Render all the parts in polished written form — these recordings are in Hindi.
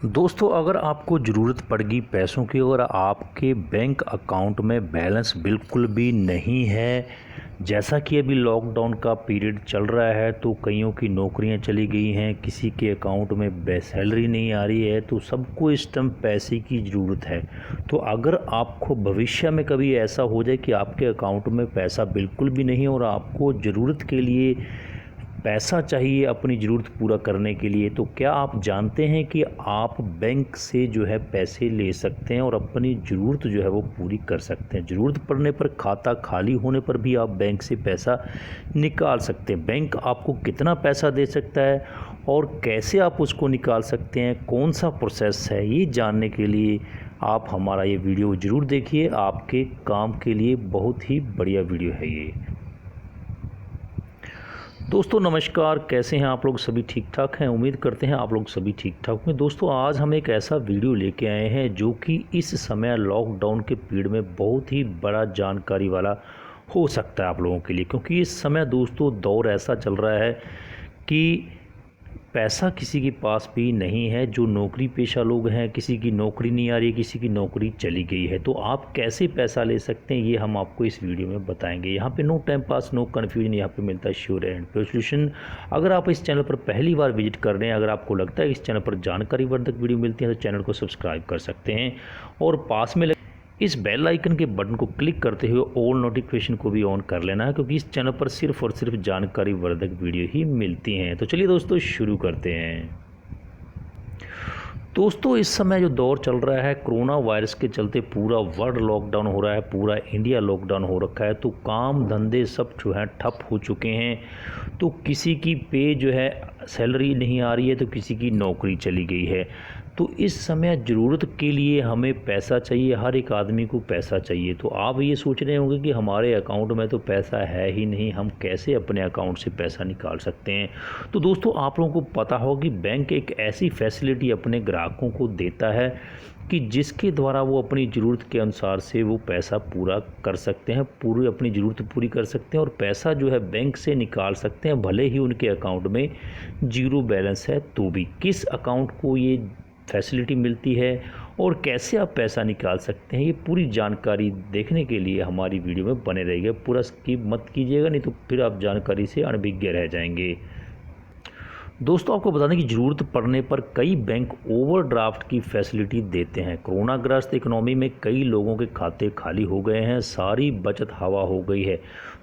दोस्तों, अगर आपको ज़रूरत पड़ेगी पैसों की और आपके बैंक अकाउंट में बैलेंस बिल्कुल भी नहीं है, जैसा कि अभी लॉकडाउन का पीरियड चल रहा है तो कईयों की नौकरियां चली गई हैं, किसी के अकाउंट में सैलरी नहीं आ रही है, तो सबको इस टाइम पैसे की ज़रूरत है। तो अगर आपको भविष्य में कभी ऐसा हो जाए कि आपके अकाउंट में पैसा बिल्कुल भी नहीं और आपको ज़रूरत के लिए पैसा चाहिए अपनी ज़रूरत पूरा करने के लिए, तो क्या आप जानते हैं कि आप बैंक से जो है पैसे ले सकते हैं और अपनी ज़रूरत जो है वो पूरी कर सकते हैं। ज़रूरत पड़ने पर, खाता खाली होने पर भी आप बैंक से पैसा निकाल सकते हैं। बैंक आपको कितना पैसा दे सकता है और कैसे आप उसको निकाल सकते हैं, कौन सा प्रोसेस है, ये जानने के लिए आप हमारा ये वीडियो ज़रूर देखिए। आपके काम के लिए बहुत ही बढ़िया वीडियो है ये। दोस्तों नमस्कार, कैसे हैं आप लोग? सभी ठीक ठाक हैं? उम्मीद करते हैं आप लोग सभी ठीक ठाक हैं। दोस्तों, आज हम एक ऐसा वीडियो लेके आए हैं जो कि इस समय लॉकडाउन के पीरियड में बहुत ही बड़ा जानकारी वाला हो सकता है आप लोगों के लिए, क्योंकि इस समय दोस्तों दौर ऐसा चल रहा है कि पैसा किसी के पास भी नहीं है। जो नौकरी पेशा लोग हैं, किसी की नौकरी नहीं आ रही है, किसी की नौकरी चली गई है, तो आप कैसे पैसा ले सकते हैं ये हम आपको इस वीडियो में बताएंगे। यहाँ पे no time pass, no confusion, यहाँ पे मिलता है श्योर एंड प्योर सोल्यूशन। अगर आप इस चैनल पर पहली बार विजिट कर रहे हैं, अगर आपको लगता है इस चैनल पर जानकारी वर्धक वीडियो मिलती है, तो चैनल को सब्सक्राइब कर सकते हैं और पास में इस बेल आइकन के बटन को क्लिक करते हुए ऑल नोटिफिकेशन को भी ऑन कर लेना है, क्योंकि इस चैनल पर सिर्फ और सिर्फ जानकारी वर्धक वीडियो ही मिलती हैं। तो चलिए दोस्तों शुरू करते हैं। दोस्तों, इस समय जो दौर चल रहा है, कोरोना वायरस के चलते पूरा वर्ल्ड लॉकडाउन हो रहा है, पूरा इंडिया लॉकडाउन हो रखा है, तो काम धंधे सब जो है ठप हो चुके हैं। तो किसी की पे जो है सैलरी नहीं आ रही है, तो किसी की नौकरी चली गई है। तो इस समय ज़रूरत के लिए हमें पैसा चाहिए, हर एक आदमी को पैसा चाहिए। तो आप ये सोच रहे होंगे कि हमारे अकाउंट में तो पैसा है ही नहीं, हम कैसे अपने अकाउंट से पैसा निकाल सकते हैं। तो दोस्तों, आप लोगों को पता हो कि बैंक एक ऐसी फैसिलिटी अपने ग्राहकों को देता है कि जिसके द्वारा वो अपनी ज़रूरत के अनुसार से वो पैसा पूरा कर सकते हैं, पूरी अपनी ज़रूरत पूरी कर सकते हैं और पैसा जो है बैंक से निकाल सकते हैं, भले ही उनके अकाउंट में ज़ीरो बैलेंस है तो भी। किस अकाउंट को ये फैसिलिटी मिलती है और कैसे आप पैसा निकाल सकते हैं, ये पूरी जानकारी देखने के लिए हमारी वीडियो में बने रहिएगा। पूरा स्किप मत कीजिएगा, नहीं तो फिर आप जानकारी से अनभिज्ञ रह जाएंगे। दोस्तों, आपको बता दें कि ज़रूरत पड़ने पर कई बैंक ओवरड्राफ्ट की फैसिलिटी देते हैं। कोरोना ग्रस्त इकोनॉमी में कई लोगों के खाते खाली हो गए हैं, सारी बचत हवा हो गई है,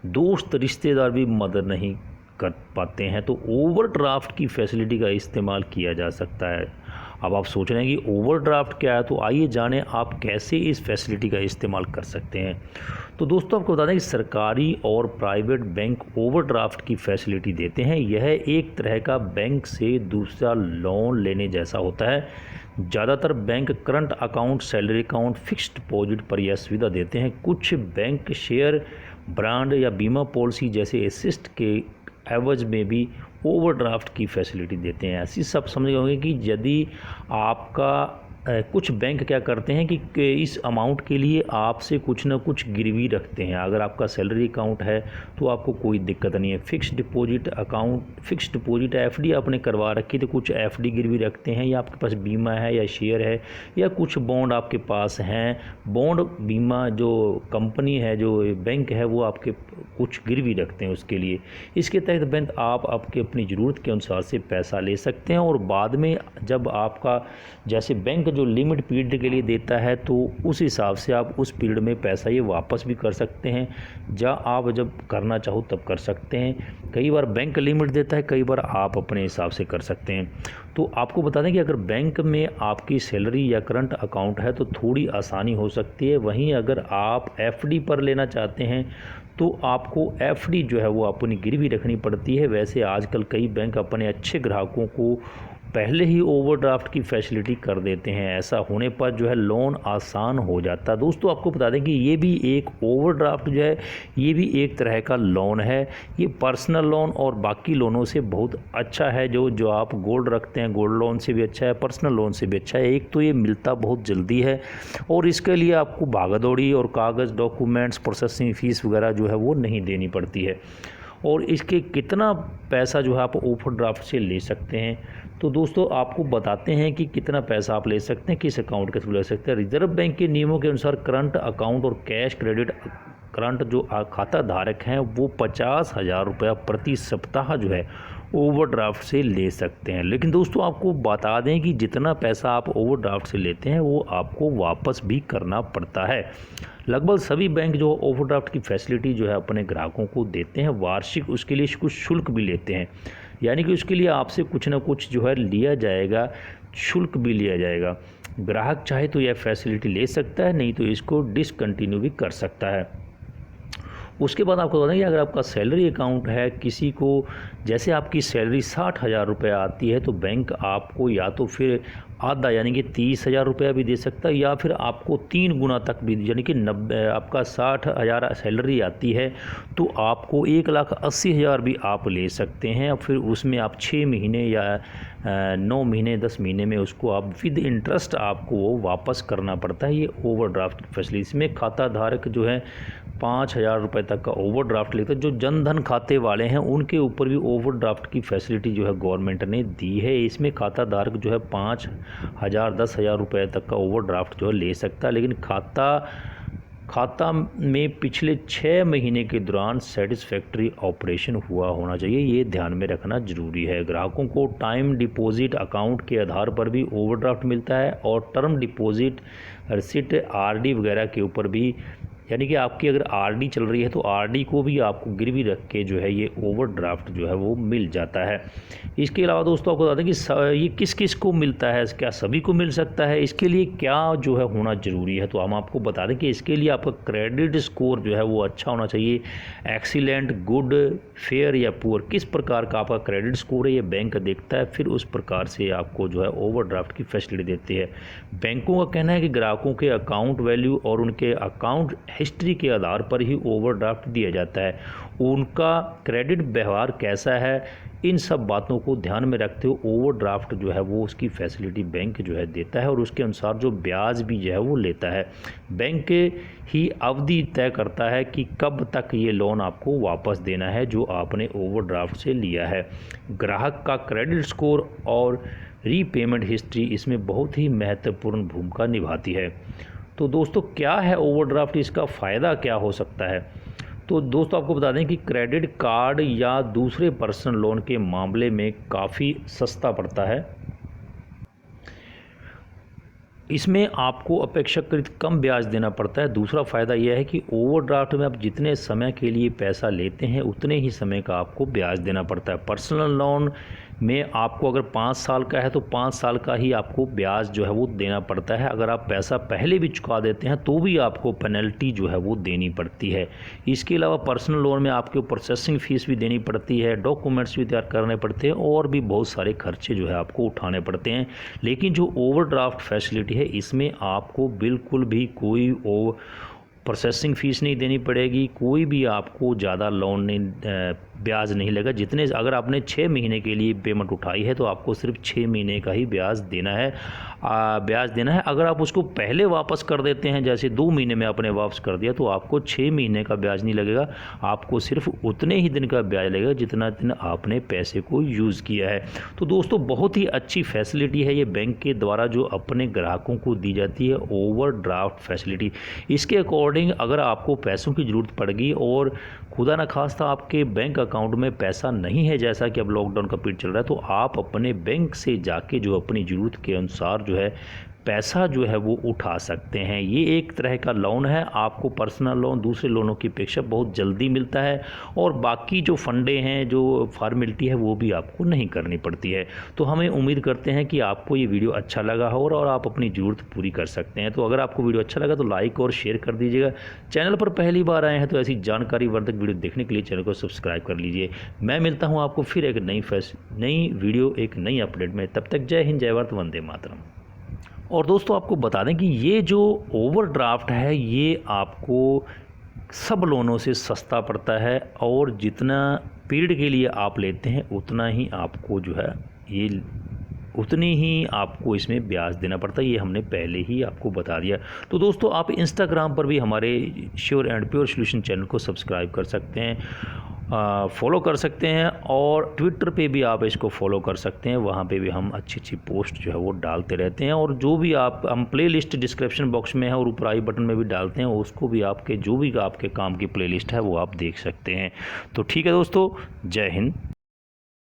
दोस्त रिश्तेदार भी मदद नहीं कर पाते हैं, तो ओवरड्राफ्ट की फैसिलिटी का इस्तेमाल किया जा सकता है। अब आप सोच रहे हैं कि ओवरड्राफ्ट क्या है, तो आइए जानें आप कैसे इस फैसिलिटी का इस्तेमाल कर सकते हैं। तो दोस्तों, आपको बता दें कि सरकारी और प्राइवेट बैंक ओवरड्राफ्ट की फैसिलिटी देते हैं। यह एक तरह का बैंक से दूसरा लोन लेने जैसा होता है। ज़्यादातर bank current account, salary account, fixed deposit पर यह सुविधा देते हैं। कुछ बैंक शेयर, ब्रांड या बीमा पॉलिसी जैसे असिस्ट के एवज में भी ओवरड्राफ्ट की फैसिलिटी देते हैं। ऐसी सब समझ गए होंगे कि यदि आपका कुछ बैंक क्या करते हैं कि इस अमाउंट के लिए आपसे कुछ ना कुछ गिरवी रखते हैं। अगर आपका सैलरी अकाउंट है तो आपको कोई दिक्कत नहीं है। Fixed deposit account, fixed deposit FD आपने करवा रखी तो कुछ एफडी गिरवी रखते हैं, या आपके पास बीमा है या शेयर है या कुछ बॉन्ड आपके पास हैं। बॉन्ड, बीमा जो कंपनी है, जो बैंक है, वो आपके कुछ गिरवी रखते हैं उसके लिए। इसके तहत बैंक आप आपके अपनी ज़रूरत के अनुसार से पैसा ले सकते हैं और बाद में जब आपका जैसे बैंक जो लिमिट पीरियड के लिए देता है तो उस हिसाब से आप उस पीरियड में पैसा ये वापस भी कर सकते हैं, आप जब करना चाहो तब कर सकते हैं। कई बार बैंक लिमिट देता है, कई बार आप अपने हिसाब से कर सकते हैं। तो आपको बता दें कि अगर बैंक में आपकी सैलरी या करंट अकाउंट है तो थोड़ी आसानी हो सकती है। वहीं अगर आप एफडी पर लेना चाहते हैं तो आपको एफडी जो है वो अपनी गिरवी रखनी पड़ती है। वैसे आजकल कई बैंक अपने अच्छे ग्राहकों को पहले ही ओवरड्राफ्ट की फैसिलिटी कर देते हैं। ऐसा होने पर जो है लोन आसान हो जाता है। दोस्तों, आपको बता दें कि ये भी एक ओवरड्राफ्ट जो है ये भी एक तरह का लोन है। ये पर्सनल लोन और बाकी लोनों से बहुत अच्छा है। जो आप गोल्ड रखते हैं, गोल्ड लोन से भी अच्छा है, पर्सनल लोन से भी अच्छा है। एक तो ये मिलता बहुत जल्दी है और इसके लिए आपको भागदौड़ी और कागज़, डॉक्यूमेंट्स, प्रोसेसिंग फ़ीस वगैरह जो है वो नहीं देनी पड़ती है। और इसके कितना पैसा जो है आप ओवरड्राफ्ट से ले सकते हैं। तो दोस्तों आपको बताते हैं कि कितना पैसा आप ले सकते हैं, किस अकाउंट के थ्रू ले सकते हैं। रिजर्व बैंक के नियमों के अनुसार करंट अकाउंट और कैश क्रेडिट करंट जो खाता धारक हैं वो 50,000 रुपया प्रति सप्ताह जो है ओवरड्राफ्ट से ले सकते हैं। लेकिन दोस्तों आपको बता दें कि जितना पैसा आप ओवरड्राफ्ट से लेते हैं वो आपको वापस भी करना पड़ता है। लगभग सभी बैंक जो ओवरड्राफ्ट की फैसिलिटी जो है अपने ग्राहकों को देते हैं, वार्षिक उसके लिए कुछ शुल्क भी लेते हैं, यानी कि उसके लिए आपसे कुछ ना कुछ जो है लिया जाएगा, शुल्क भी लिया जाएगा। ग्राहक चाहे तो यह फैसिलिटी ले सकता है, नहीं तो इसको डिसकंटिन्यू भी कर सकता है। उसके बाद आपको बता दें कि अगर आपका सैलरी अकाउंट है, किसी को जैसे आपकी सैलरी 60,000 रुपये आती है तो बैंक आपको या तो फिर आधा यानी कि 30,000 रुपया भी दे सकता है, या फिर आपको 3 गुना तक भी, यानी कि 90 आपका 60,000 सैलरी आती है तो आपको 1,80,000 भी आप ले सकते हैं। और फिर उसमें आप 6 महीने या 9 महीने 10 महीने में उसको आप विद इंटरेस्ट आपको वो वापस करना पड़ता है। ये ओवरड्राफ्ट फैसिलिटी, इसमें खाता धारक जो है 5,000 रुपये तक का ओवरड्राफ्ट लेता है। जो जनधन खाते वाले हैं उनके ऊपर भी ओवरड्राफ्ट की फैसिलिटी जो है गवर्नमेंट ने दी है। इसमें खाता धारक जो है 5,000 10,000 रुपये तक का ओवरड्राफ्ट जो है ले सकता है, लेकिन खाता में पिछले 6 महीने के दौरान सेटिस्फैक्ट्री ऑपरेशन हुआ होना चाहिए। ये ध्यान में रखना ज़रूरी है। ग्राहकों को टाइम डिपॉजिट अकाउंट के आधार पर भी ओवरड्राफ्ट मिलता है और टर्म डिपॉजिट रिसिट आरडी वगैरह के ऊपर भी, यानी कि आपकी अगर आरडी चल रही है तो आरडी को भी आपको गिरवी रख के जो है ये ओवरड्राफ्ट जो है वो मिल जाता है। इसके अलावा दोस्तों आपको बता दें कि ये किस किस को मिलता है, क्या सभी को मिल सकता है, इसके लिए क्या जो है होना ज़रूरी है। तो हम आपको बता दें कि इसके लिए आपका क्रेडिट स्कोर जो है वो अच्छा होना चाहिए। एक्सीलेंट, गुड, फेयर या पुअर, किस प्रकार का आपका क्रेडिट स्कोर है ये बैंक देखता है, फिर उस प्रकार से आपको जो है ओवरड्राफ्ट की फैसिलिटी देती है। बैंकों का कहना है कि ग्राहकों के अकाउंट वैल्यू और उनके अकाउंट हिस्ट्री के आधार पर ही ओवरड्राफ्ट दिया जाता है। उनका क्रेडिट व्यवहार कैसा है, इन सब बातों को ध्यान में रखते हुए ओवरड्राफ्ट जो है वो उसकी फैसिलिटी बैंक जो है देता है और उसके अनुसार जो ब्याज भी जो है वो लेता है। बैंक ही अवधि तय करता है कि कब तक ये लोन आपको वापस देना है जो आपने ओवरड्राफ्ट से लिया है। ग्राहक का क्रेडिट स्कोर और रीपेमेंट हिस्ट्री इसमें बहुत ही महत्वपूर्ण भूमिका निभाती है। तो दोस्तों क्या है ओवरड्राफ्ट, इसका फ़ायदा क्या हो सकता है। तो दोस्तों आपको बता दें कि क्रेडिट कार्ड या दूसरे पर्सनल लोन के मामले में काफ़ी सस्ता पड़ता है। इसमें आपको अपेक्षाकृत कम ब्याज देना पड़ता है। दूसरा फ़ायदा यह है कि ओवरड्राफ्ट में आप जितने समय के लिए पैसा लेते हैं उतने ही समय का आपको ब्याज देना पड़ता है। पर्सनल लोन में आपको अगर 5 साल का है तो 5 साल का ही आपको ब्याज जो है वो देना पड़ता है। अगर आप पैसा पहले भी चुका देते हैं तो भी आपको पेनल्टी जो है वो देनी पड़ती है। इसके अलावा पर्सनल लोन में आपको प्रोसेसिंग फ़ीस भी देनी पड़ती है, डॉक्यूमेंट्स भी तैयार करने पड़ते हैं और भी बहुत सारे खर्चे जो है आपको उठाने पड़ते हैं। लेकिन जो ओवरड्राफ्ट फैसिलिटी है इसमें आपको बिल्कुल भी कोई प्रोसेसिंग फ़ीस नहीं देनी पड़ेगी, कोई भी आपको ज़्यादा लोन नहीं ब्याज नहीं लगेगा। जितने अगर आपने 6 महीने के लिए पेमेंट उठाई है तो आपको सिर्फ 6 महीने का ही ब्याज देना है। अगर आप उसको पहले वापस कर देते हैं, जैसे 2 महीने में आपने वापस कर दिया, तो आपको 6 महीने का ब्याज नहीं लगेगा, आपको सिर्फ उतने ही दिन का ब्याज लगेगा जितना दिन आपने पैसे को यूज़ किया है। तो दोस्तों बहुत ही अच्छी फैसिलिटी है ये बैंक के द्वारा जो अपने ग्राहकों को दी जाती है ओवरड्राफ्ट फैसिलिटी। इसके अकॉर्डिंग अगर आपको पैसों की ज़रूरत पड़ेगी और खुदा न खास्ता आपके बैंक अकाउंट में पैसा नहीं है, जैसा कि अब लॉकडाउन का पीरियड चल रहा है, तो आप अपने बैंक से जाके जो अपनी ज़रूरत के अनुसार जो है पैसा जो है वो उठा सकते हैं। ये एक तरह का लोन है, आपको पर्सनल लोन दूसरे लोनों की अपेक्षा बहुत जल्दी मिलता है और बाकी जो फंडे हैं, जो फॉर्मेलिटी है वो भी आपको नहीं करनी पड़ती है। तो हमें उम्मीद करते हैं कि आपको ये वीडियो अच्छा लगा हो और आप अपनी ज़रूरत पूरी कर सकते हैं। तो अगर आपको वीडियो अच्छा लगा तो लाइक और शेयर कर दीजिएगा। चैनल पर पहली बार आए हैं तो ऐसी जानकारी वर्धक वीडियो देखने के लिए चैनल को सब्सक्राइब कर लीजिए। मैं मिलता हूँ आपको फिर एक नई वीडियो एक नई अपडेट में। तब तक जय हिंद, जय भारत, वंदे मातरम। और दोस्तों आपको बता दें कि ये जो ओवरड्राफ्ट है ये आपको सब लोनों से सस्ता पड़ता है और जितना पीरियड के लिए आप लेते हैं उतना ही आपको जो है ये उतनी ही आपको इसमें ब्याज देना पड़ता है। ये हमने पहले ही आपको बता दिया। तो दोस्तों आप इंस्टाग्राम पर भी हमारे sure and pure solution channel को सब्सक्राइब कर सकते हैं फॉलो कर सकते हैं, और ट्विटर पे भी आप इसको फॉलो कर सकते हैं। वहाँ पे भी हम अच्छी अच्छी पोस्ट जो है वो डालते रहते हैं, और जो भी हम प्लेलिस्ट डिस्क्रिप्शन बॉक्स में है और ऊपर आई बटन में भी डालते हैं, उसको भी आपके जो भी आपके काम की प्लेलिस्ट है वो आप देख सकते हैं। तो ठीक है दोस्तों, जय हिंद।